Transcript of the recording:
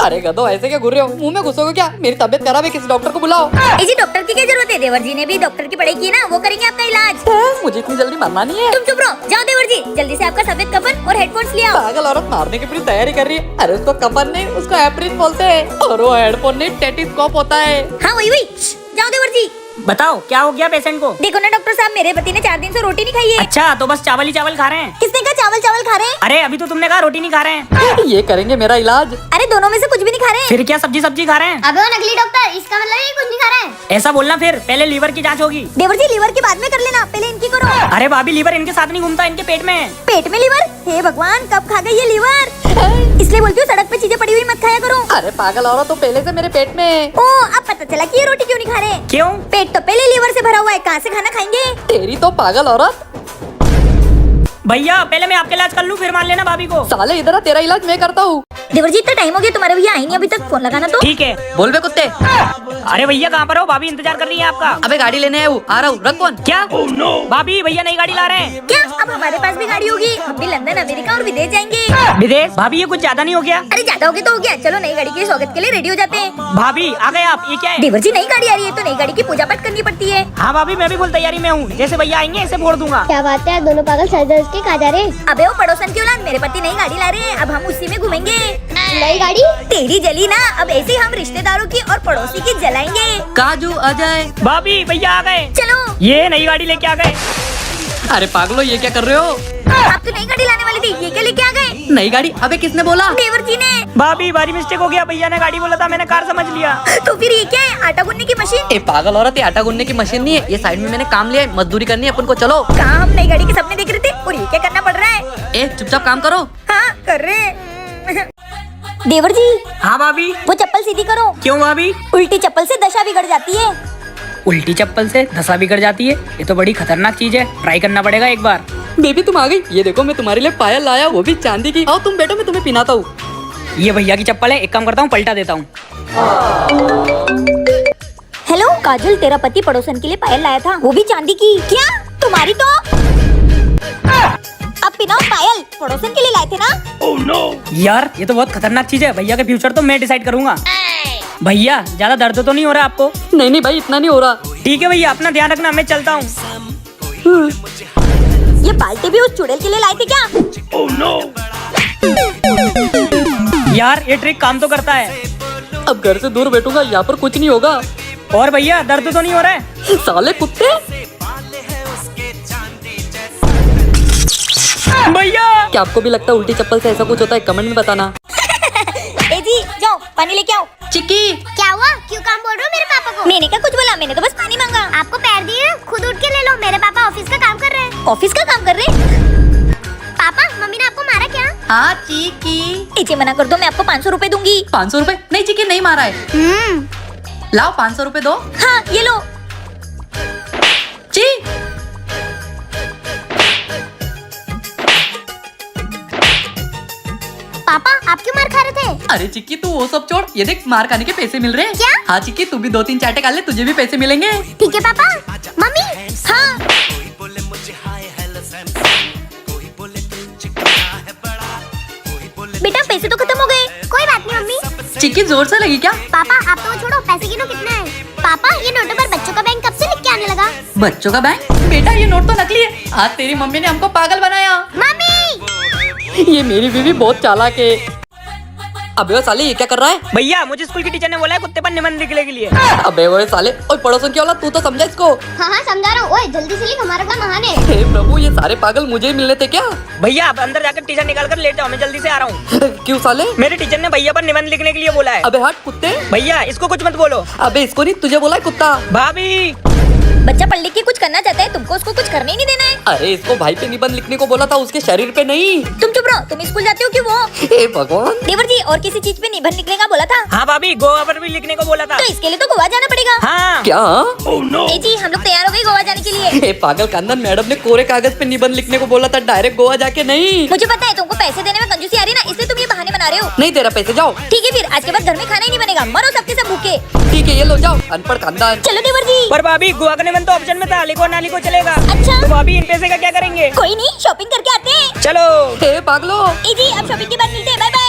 अरे गधो, ऐसे क्या घूर रहे हो? मुंह में घुसोगे क्या? मेरी तबीयत खराब है, किसी डॉक्टर को बुलाओ। जी डॉक्टर की क्या जरूरत है? देवर जी ने भी डॉक्टर की पढ़ाई की ना, वो करेंगे आपका इलाज। मुझे इतनी जल्दी मरना नहीं है। तुम चुप रहो, जाओ देवर जी, जल्दी से आपका सफेद कफन और हेडफोन्स ले आओ। पागल औरत मारने की पूरी तैयारी कर रही है। अरे उसको कफन नहीं, उसको एप्रिन बोलते हैं, और वो हेडफोन नहीं, टेटिस्कोप होता है। हाँ वही वही, जाओ देवर जी। बताओ क्या हो गया पेशेंट को? देखो ना डॉक्टर साहब, मेरे पति ने 4 दिन से रोटी नहीं खाई है। अच्छा, तो बस चावल ही चावल खा रहे हैं? किसने कहा चावल चावल खा रहे हैं? अरे अभी तो तुमने कहा रोटी नहीं खा रहे हैं। ये करेंगे मेरा इलाज। अरे दोनों में से कुछ भी नहीं खा रहे हैं। फिर क्या सब्जी सब्जी खा रहे हैं? अबे वो नकली डॉक्टर, इसका मतलब ये कुछ नहीं खा रहा है। ऐसा बोलना, फिर पहले लीवर की जांच होगी। देवर जी लीवर की बाद में कर लेना, पहले इनकी करो। अरे भाभी, लीवर इनके साथ नहीं घूमता, इनके पेट में है। पेट में लीवर? हे भगवान, कब खा गई ये लीवर? इसलिए बोलती हूँ सड़क पे चीजें पड़ी हुई मत खाया करो। अरे पागल औरत, तो पहले से मेरे पेट में। ओ अब पता चला कि ये रोटी क्यों नहीं खा रहे। क्यों? पेट तो पहले लीवर से भरा हुआ है, कहाँ से खाना खाएंगे? तेरी तो पागल औरत। भैया पहले मैं आपका इलाज कर लूँ, फिर मान लेना भाभी को। साले इधर आ, तेरा इलाज मैं करता हूँ। देवर जी इतना टाइम हो गया, तुम्हारे भैया आई नहीं अभी तक, फोन लगाना तो। ठीक है। बोल बे कुत्ते। अरे भैया कहाँ पर हो? भाभी इंतजार कर रही है आपका। अबे गाड़ी लेने आया हूँ, आ रहा हूँ, रख फोन। क्या? भाभी भैया नई गाड़ी ला रहे हैं। क्या अब हमारे पास भी गाड़ी होगी? हम भी लंदन, अमेरिका और विदेश जाएंगे। विदेश? भाभी ये कुछ ज्यादा नहीं हो गया? अरे ज्यादा हो गया तो हो गया, चलो नई गाड़ी के स्वागत के लिए रेडी हो जाते हैं। भाभी आ गए आप, ये क्या है? देवर जी नई गाड़ी आ रही है तो नई गाड़ी की पूजा पाठ करनी पड़ती है। हाँ भाभी, मैं भी फुल तैयारी में हूँ, जैसे भैया आएंगे ऐसे फोड़ दूंगा। क्या बात है, दोनों पागल सर दर्द के कहाँ जा रहे हैं? अबे वो पड़ोसन की औलाद, मेरे पति नई गाड़ी ला रहे हैं, अब हम उसी में घूमेंगे। नई गाड़ी? तेरी जली ना, अब ऐसे ही हम रिश्तेदारों की और पड़ोसी की जलाएंगे। काजू आ जाए। भाभी भैया आ गए। चलो। ये नई गाड़ी लेके आ गए। अरे पागलो, ये क्या कर रहे हो? आप तो नई गाड़ी लाने वाली थी, ये क्या लेके आ गए? नई गाड़ी? अबे किसने बोला? देवर जी ने। भाभी भारी मिस्टेक हो गया, भैया ने गाड़ी बोला था, मैंने कार समझ लिया। तो फिर ये क्या है? आटा गूंदने की मशीन? ए पागल औरत, ये आटा गूंदने की मशीन नहीं है, ये साइड में मैंने काम लिया है, मजदूरी करनी है अपन को। चलो। कहाँ हम नई गाड़ी के सपने देख रहे थे और ये क्या करना पड़ रहा है? ए चुपचाप काम करो। हाँ कर रहे हैं। देवर जी हाँ भाभी। वो चप्पल सीधी करो। क्यों भाभी? उल्टी चप्पल से दशा बिगड़ जाती है। उल्टी चप्पल से दशा बिगड़ जाती है? ये तो बड़ी खतरनाक चीज है, ट्राई करना पड़ेगा एक बार। बेबी तुम आ गई। ये देखो मैं तुम्हारे लिए पायल लाया, वो भी चांदी की। आओ तुम बैठो, मैं तुम्हें पिनाता हूँ। ये भैया की चप्पल है, एक काम करता हूँ पलटा देता हूँ। हेलो काजल, तेरा पति पड़ोसन के लिए पायल लाया था, वो भी चांदी की। क्या तुम्हारी तो? अब पिनाओ पायल, पड़ोसन के लिए लाए थे ना? oh, no. यार ये तो बहुत खतरनाक चीज है, भैया के फ्यूचर तो मैं डिसाइड करूंगा। भैया ज्यादा दर्द तो नहीं हो रहा आपको? नहीं नहीं भाई, इतना नहीं हो रहा। ठीक है भैया, अपना ध्यान रखना, मैं चलता हूँ। ये बाल्टी भी उस चुड़ैल के लिए लाए थे क्या? oh, no. यार ये ट्रिक काम तो करता है। अब घर से दूर बैठूंगा, यहाँ पर कुछ नहीं होगा। और भैया दर्द तो नहीं हो रहा है? साले कुत्ते। भैया क्या आपको भी लगता है उल्टी चप्पल से ऐसा कुछ होता है? कमेंट में बताना। ए जी जाओ पानी लेके आओ। चिक्की क्या हुआ? क्यों काम बोल रहे हो मेरे पापा को? मैंने क्या कुछ बोला, मैंने तो बस पानी मांगा। आपको पैर दिए, खुद उठ के ले लो। मेरे पापा ऑफिस का काम कर रहे हैं। ऑफिस का काम कर रहे? पापा मम्मी ने आपको मारा क्या? हाँ चिक्की। इसे मना कर दो, मैं आपको 500 रुपए दूंगी। 500 रुपए? नहीं चिक्की, नहीं मारा है। लाओ 500 रुपए दो। हाँ ये लो। ची पापा आप क्यों मार खा रहे थे? अरे चिक्की तू वो सब छोड़, ये देख मार खाने के पैसे मिल रहे हैं। क्या? हाँ चिक्की, तू भी 2-3 चाटे खा ले, तुझे भी पैसे मिलेंगे। ठीक है पापा। मम्मी हाँ बेटा पैसे तो खत्म हो गए। कोई बात नहीं मम्मी। चिक्की जोर से लगी क्या? पापा आप तो वो छोड़ो, पैसे गिनो कितने हैं। पापा ये नोटों पर बच्चों का बैंक कब से लिख के आने लगा? बच्चों का बैंक? बेटा ये नोट तो नकली है, आज तेरी मम्मी ने हमको पागल बनाया। मम्मी ये मेरी बीवी बहुत चालाक है। अबे वो साले, ये क्या कर रहा है? भैया मुझे स्कूल की टीचर ने बोला है कुत्ते पर निबंध लिखने के लिए। अबे वो साले, और पड़ोसन की औलाद, तू तो समझा इसको। हाँ हाँ समझा रहा हूँ। ओए जल्दी से लिख, हमारा काम महान है। हे प्रभु, ये सारे पागल मुझे ही मिलने थे क्या? भैया आप अंदर जाकर टीचर निकाल कर लेट जाओ, मैं जल्दी से आ रहा हूँ। क्यों साले? मेरे टीचर ने भैया पर निबंध लिखने के लिए बोला है। अबे हट कुत्ते। भैया इसको कुछ मत बोलो। अबे इसको नहीं, तुझे बोला है कुत्ता। भाभी बच्चा पढ़ लिख के कुछ करना चाहता है, तुमको उसको कुछ करने ही नहीं देना है। अरे इसको भाई पे निबंध लिखने को बोला था, उसके शरीर पे नहीं। तुम चुप रहो, तुम स्कूल जाते हो क्यों? वो हे भगवान। देवर जी और किसी चीज पे निबंध लिखने का बोला था? हाँ भाभी, गोवा पर भी लिखने को बोला था। तो इसके लिए तो गोवा जाना पड़ेगा। हाँ क्या? ए जी हम लोग तैयार हो गए गोवा जाने के लिए। हे पागल कांदन, मैडम ने कोरे कागज पे निबंध लिखने को बोला था, डायरेक्ट गोवा जाके नहीं। मुझे पता है तुमको पैसे देने में कंजूसी आ रही ना, इसलिए तुम ये बहाने बना रहे हो। नहीं तेरा पैसे, जाओ। ठीक है फिर आज के बाद घर में खाना ही नहीं बनेगा, मरो सबके सब भूखे। ठीक है ये लो, जाओ अनपढ़ कांदन। चलो देवर जी। पर भाभी गोवा का निबंध तो ऑप्शन में था, लिखो ना लिखो चलेगा। अच्छा तो भाभी इन पैसे का क्या करेंगे? कोई नहीं, शॉपिंग करके आते हैं। चलो। हे पागलो। ए जी अब शॉपिंग के बाद मिलते हैं, बाय बाय।